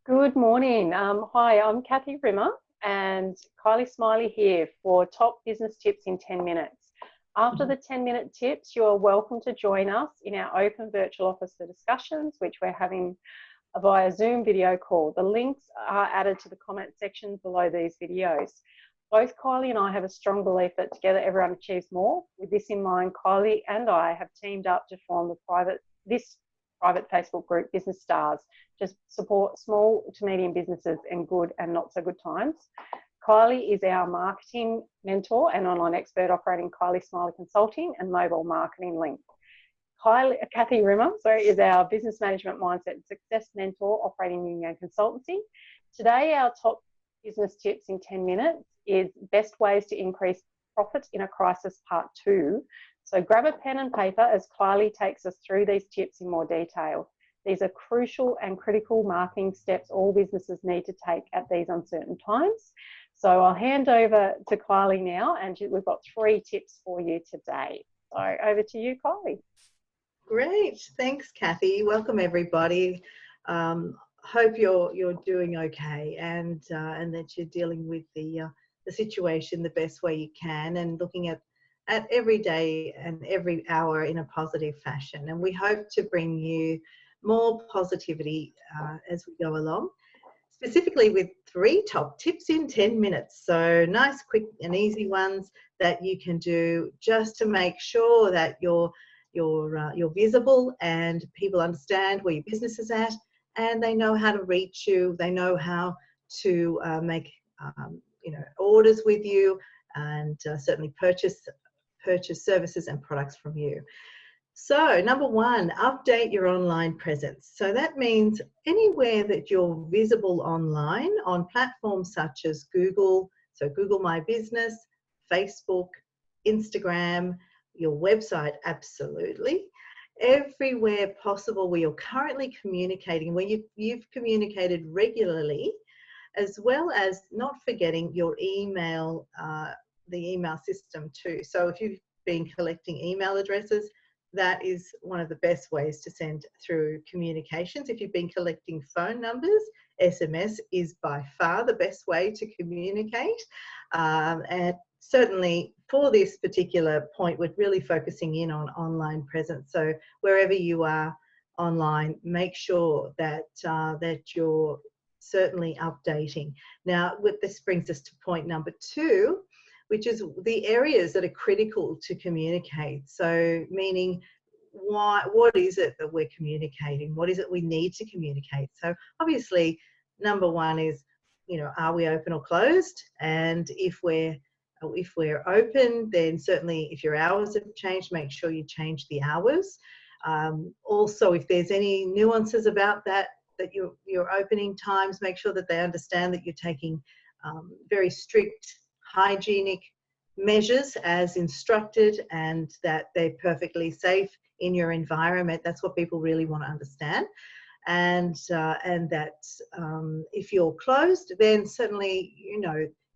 Good morning. Hi, I'm Kathy Rimmer and Kylie Smiley here for Top Business Tips in 10 minutes. After the 10-minute tips, you are welcome to join us in our open virtual office for discussions, which we're having via Zoom video call. The links are added to the comment section below these videos. Both Kylie and I have a strong belief that together everyone achieves more. With this in mind, Kylie and I have teamed up to form this private Facebook group, Business Stars, to support small to medium businesses in good and not so good times. Kylie is our marketing mentor and online expert operating Kylie Smiley Consulting and Mobile Marketing Link. Kathy Rimmer is our business management mindset and success mentor operating Union Consultancy. Today, our top business tips in 10 minutes is best ways to increase profit in a crisis part 2. So grab a pen and paper as Kylie takes us through these tips in more detail. These are crucial and critical marketing steps all businesses need to take at these uncertain times. So I'll hand over to Kylie now, and we've got 3 tips for you today. So over to you, Kylie. Great, thanks, Kathy. Welcome everybody. Hope you're doing okay, and that you're dealing with the situation the best way you can, and looking at every day and every hour in a positive fashion. And we hope to bring you more positivity as we go along, specifically with 3 top tips in 10 minutes. So nice, quick and easy ones that you can do just to make sure that you're visible and people understand where your business is at, and they know how to reach you. They know how to make orders with you, and certainly purchase services and products from you. So number 1, update your online presence. So that means anywhere that you're visible online on platforms such as Google, so Google My Business, Facebook, Instagram, your website, absolutely. Everywhere possible where you're currently communicating, where you've communicated regularly, as well as not forgetting your email, the email system too. So if you've been collecting email addresses, that is one of the best ways to send through communications. If you've been collecting phone numbers, SMS is by far the best way to communicate. And certainly for this particular point, we're really focusing in on online presence. So wherever you are online, make sure that you're certainly updating. Now, this brings us to point number 2, which is the areas that are critical to communicate. So meaning, what is it that we're communicating? What is it we need to communicate? So obviously, number 1 is, are we open or closed? And if we're open, then certainly if your hours have changed, make sure you change the hours. Also, if there's any nuances about that your opening times, make sure that they understand that you're taking very strict hygienic measures as instructed, and that they're perfectly safe in your environment. That's what people really want to understand. And that if you're closed, then certainly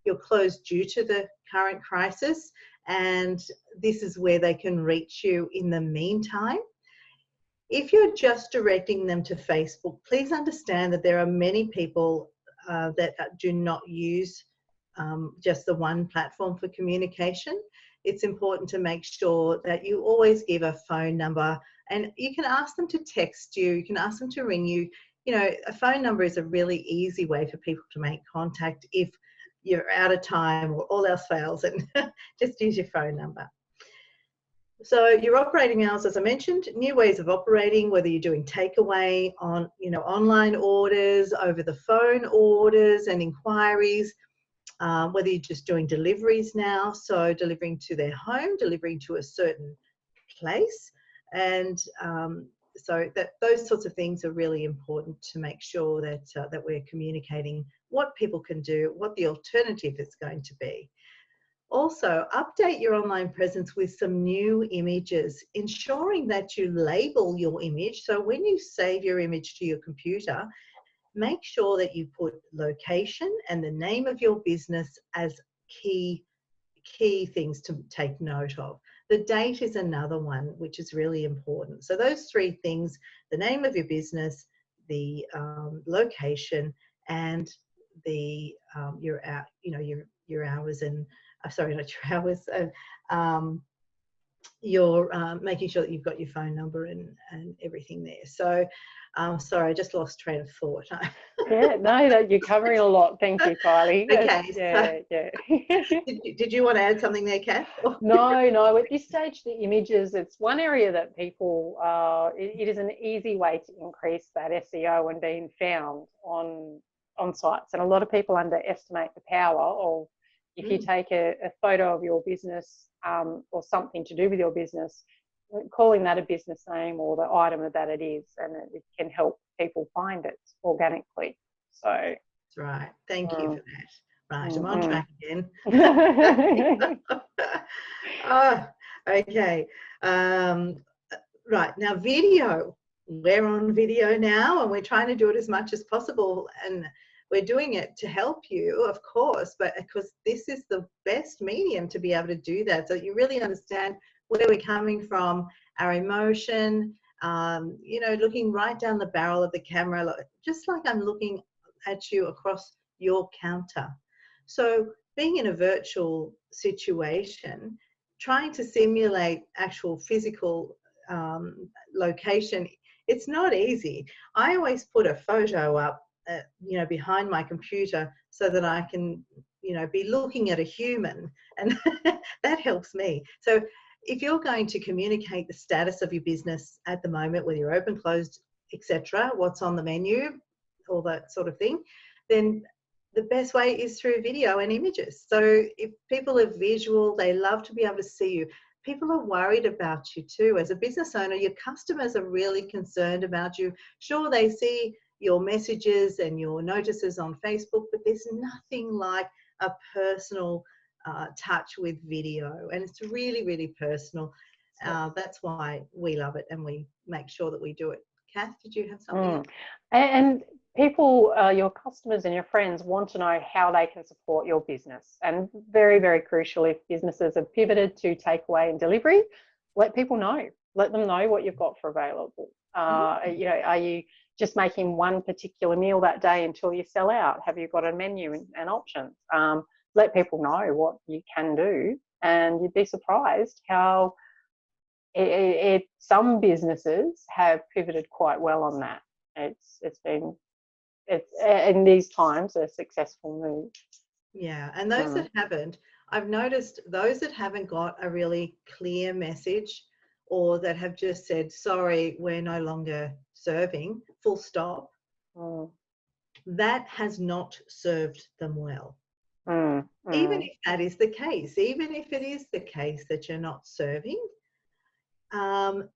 you're closed due to the current crisis, and this is where they can reach you in the meantime. If you're just directing them to Facebook, please understand that there are many people that do not use just the one platform for communication. It's important to make sure that you always give a phone number, and you can ask them to text you, you can ask them to ring you. A phone number is a really easy way for people to make contact if you're out of time or all else fails, and just use your phone number. So your operating hours, as I mentioned, new ways of operating, whether you're doing takeaway on, online orders, over the phone orders and inquiries, whether you're just doing deliveries now, so delivering to their home, delivering to a certain place. And so those sorts of things are really important to make sure that we're communicating what people can do, what the alternative is going to be. Also, update your online presence with some new images, ensuring that you label your image. So when you save your image to your computer, make sure that you put location and the name of your business as key things to take note of. The date is another one which is really important. So those 3 things: the name of your business, location, and your your hours, and sorry, not your hours, and you're making sure that you've got your phone number and everything there. So sorry, I just lost train of thought. Yeah, no, you're covering a lot. Thank you, Kylie. Okay. Yeah, yeah. Did you want to add something there, Kath? No, at this stage, the images, it's one area that people, it is an easy way to increase that SEO and being found on sites. And a lot of people underestimate the power of, if you take a photo of your business or something to do with your business, calling that a business name or the item that it is, and it can help people find it organically. So that's right. Thank you for that. Right, I'm on track again. Oh, okay. Right, now video. We're on video now, and we're trying to do it as much as possible, and we're doing it to help you, of course, but because this is the best medium to be able to do that, so you really understand where we're coming from, our emotion, looking right down the barrel of the camera, just like I'm looking at you across your counter. So being in a virtual situation, trying to simulate actual physical location, it's not easy. I always put a photo up, behind my computer so that I can, be looking at a human, and that helps me. So if you're going to communicate the status of your business at the moment, whether you're open, closed, etc., what's on the menu, all that sort of thing, then the best way is through video and images. So if people are visual, they love to be able to see you. People are worried about you too. As a business owner, your customers are really concerned about you. Sure, they see your messages and your notices on Facebook, but there's nothing like a personal touch with video, and it's really, really personal. That's why we love it, and we make sure that we do it. Kath, did you have something else? And people, your customers and your friends want to know how they can support your business. And very, very crucial, if businesses have pivoted to takeaway and delivery, let people know. Let them know what you've got for available. Are you just making one particular meal that day until you sell out? Have you got a menu and options? Let people know what you can do, and you'd be surprised how some businesses have pivoted quite well on that. It's in these times a successful move. Yeah, and those that haven't, I've noticed those that haven't got a really clear message, or that have just said, sorry, we're no longer serving, full stop, that has not served them well. Even if that is the case, even if it is the case that you're not serving, I've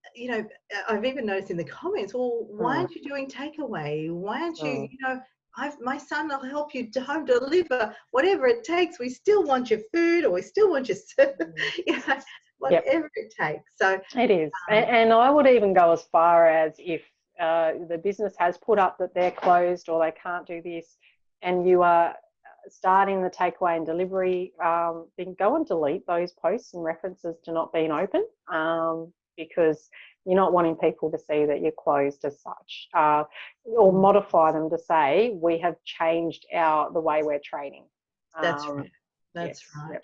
even noticed in the comments, well, why aren't you doing takeaway? Why aren't you, my son will help you home deliver, whatever it takes. We still want your food, or we still want your service, whatever it takes. So it is. And I would even go as far as, if the business has put up that they're closed or they can't do this, and you are starting the takeaway and delivery, then go and delete those posts and references to not being open, because you're not wanting people to see that you're closed as such, or modify them to say, we have changed the way we're trading. That's right. That's right. Yep.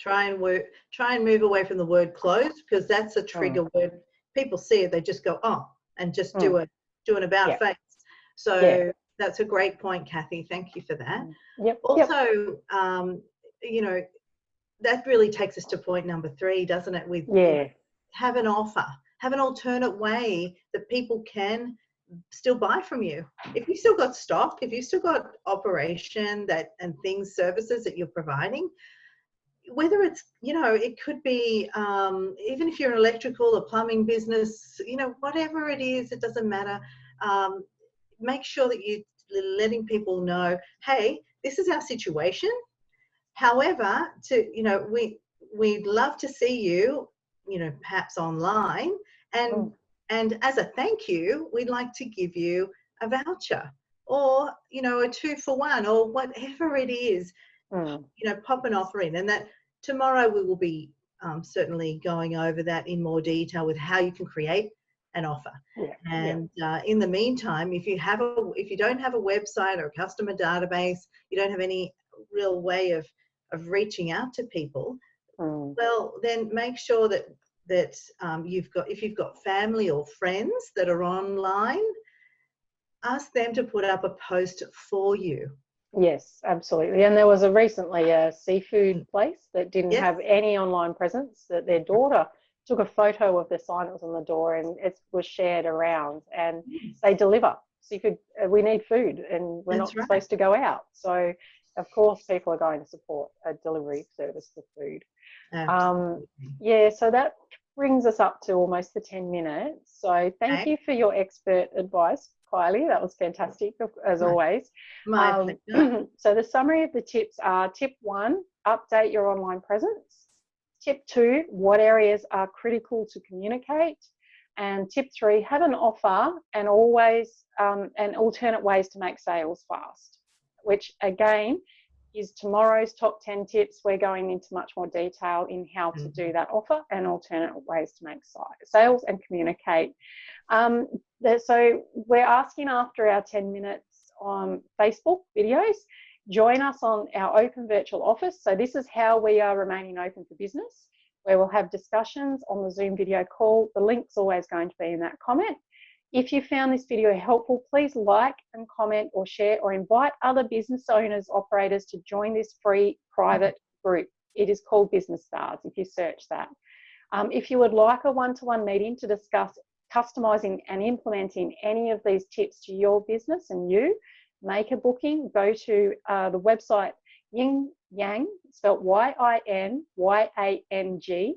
Try and move away from the word closed, because that's a trigger word. People see it, they just go, oh, and just do an about face. So that's a great point, Kathy. Thank you for that. Also, that really takes us to point number 3, doesn't it? With have an offer, have an alternate way that people can still buy from you. If you still got stock, if you still got operation and things, services that you're providing, whether it's, it could be, even if you're an electrical or plumbing business, whatever it is, it doesn't matter. Make sure that you're letting people know, hey, this is our situation. However, we'd love to see you, perhaps online, and as a thank you, we'd like to give you a voucher, or a 2-for-1, or whatever it is. Pop an offer in, and that tomorrow we will be certainly going over that in more detail with how you can create an offer. Yeah. And in the meantime, if you don't have a website or a customer database, you don't have any real way of reaching out to people, well, then make sure that if you've got family or friends that are online, ask them to put up a post for you. Yes, absolutely. And there was recently a seafood place that didn't Yes. have any online presence, that their daughter took a photo of the sign that was on the door, and it was shared around, and they deliver. So you could, we need food, and we're That's not right. supposed to go out. So of course people are going to support a delivery service for food. Yeah, so that brings us up to almost the 10 minutes. So thank you for your expert advice, Kylie. That was fantastic, as always. My pleasure. So the summary of the tips are: tip 1, update your online presence. Tip 2, what areas are critical to communicate? And tip 3, have an offer and always and alternate ways to make sales fast, which again is tomorrow's top 10 tips. We're going into much more detail in how to do that offer and alternate ways to make sales and communicate. So we're asking, after our 10 minutes on Facebook videos, join us on our open virtual office. So this is how we are remaining open for business, where we'll have discussions on the Zoom video call. The link's always going to be in that comment. If you found this video helpful, please like and comment or share, or invite other business owners, operators to join this free private group. It is called Business Stars if you search that. If you would like a one-to-one meeting to discuss customizing and implementing any of these tips to your business and you, make a booking. Go to the website Yin Yang, spelled YINYANG,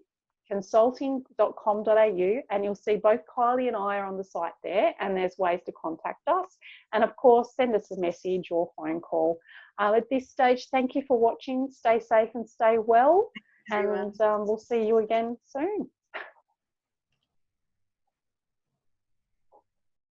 consulting.com.au, and you'll see both Kylie and I are on the site there, and there's ways to contact us. And of course, send us a message or phone call. At this stage, thank you for watching. Stay safe and stay well, and we'll see you again soon.